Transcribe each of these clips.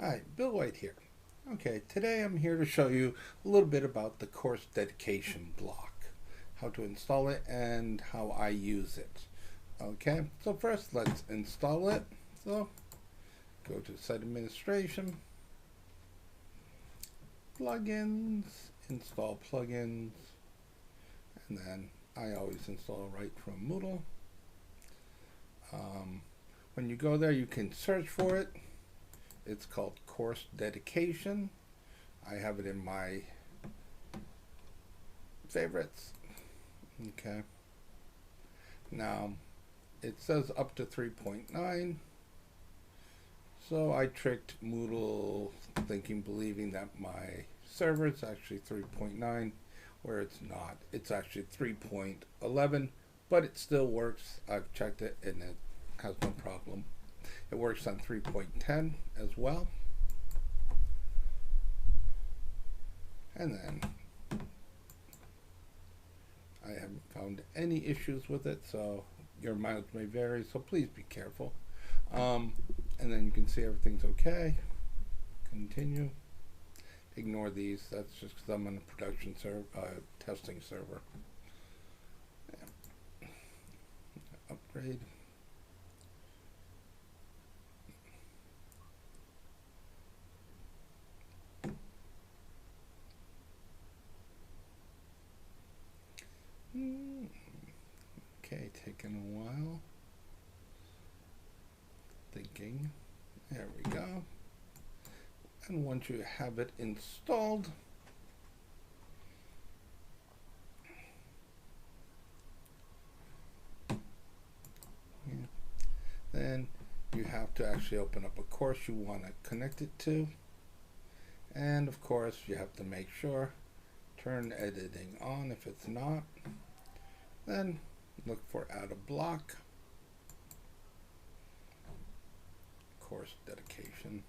Hi, Bill White here. Okay, today I'm here to show you a little bit about the course dedication block, how to install it and how I use it. Okay, so first let's install it. So go to Site Administration, Plugins, Install Plugins, and then I always install right from Moodle. When you go there, you can search for it. It's called Course Dedication. I have it in my favorites. Okay. Now, it says up to 3.9. So I tricked Moodle believing that my server is actually 3.9, where it's not. It's actually 3.11, but it still works. I've checked it and it has no problem. It works on 3.10 as well. And then I haven't found any issues with it, so your mileage may vary, so please be careful. And then you can see everything's okay. Continue. Ignore these. That's just because I'm on a production testing server. Yeah. Upgrade. Okay, taking a while. Thinking. There we go. And once you have it installed, then you have to actually open up a course you want to connect it to. And of course, you have to make sure turn editing on. If it's not, then look for add a block, course dedication,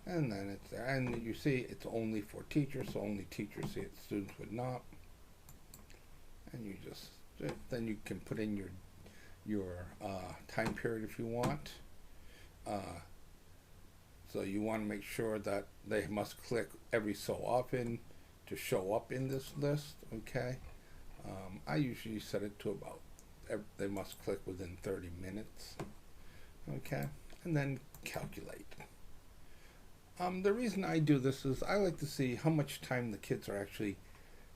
and then it's there. And you see it's only for teachers, so only teachers see it, students would not. And you just then you can put in your time period if you want. So you want to make sure that they must click every so often to show up in this list. Okay. I usually set it to about, they must click within 30 minutes. Okay. And then calculate. The reason I do this is I like to see how much time the kids are actually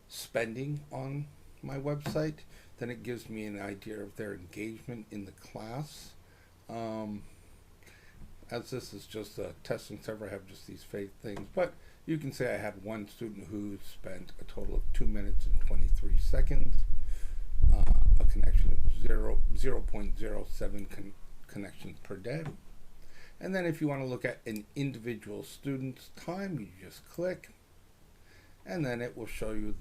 spending on my website. Then it gives me an idea of their engagement in the class. As this is just a testing server, I have just these fake things. But you can say I had one student who spent a total of 2 minutes and 23 seconds. A connection of 0.07 connections per day. And then if you want to look at an individual student's time, you just click. And then it will show you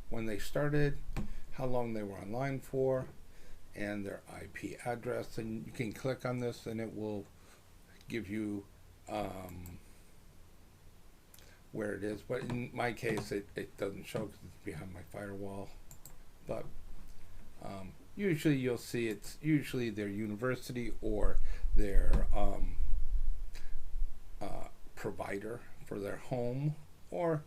when they started, how long they were online for, and their IP address. And you can click on this and it will give you where it is, but in my case it doesn't show because it's behind my firewall. But usually you'll see it's usually their university or their provider for their home, or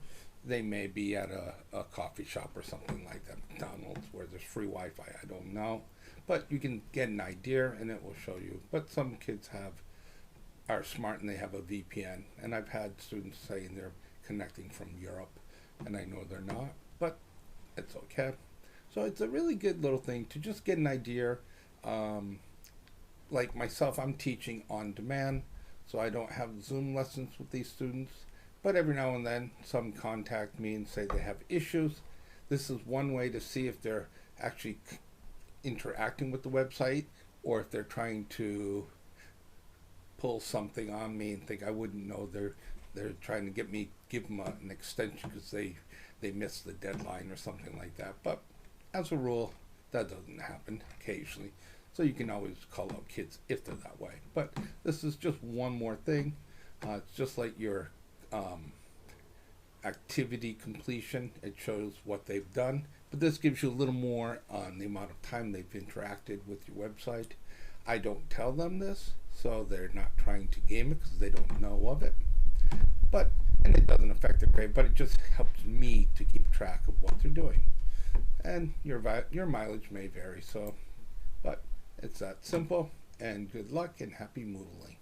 they may be at a coffee shop or something like that, McDonald's, where there's free Wi-Fi. I don't know, but you can get an idea and it will show you. But some kids are smart and they have a VPN, and I've had students saying they're connecting from Europe, and I know they're not, but it's okay. So it's a really good little thing to just get an idea. Like myself, I'm teaching on demand, so I don't have Zoom lessons with these students, but every now and then some contact me and say they have issues. This is one way to see if they're actually interacting with the website, or if they're trying to pull something on me and think I wouldn't know they're trying to get me give them an extension because they missed the deadline or something like that. But as a rule, that doesn't happen occasionally. So you can always call out kids if they're that way. But this is just one more thing. It's just like your activity completion. It shows what they've done, but this gives you a little more on the amount of time they've interacted with your website. I don't tell them this, so they're not trying to game it because they don't know of it. But and it doesn't affect their grade, but it just helps me to keep track of what they're doing. And your mileage may vary, so but it's that simple. And good luck and happy Moodling.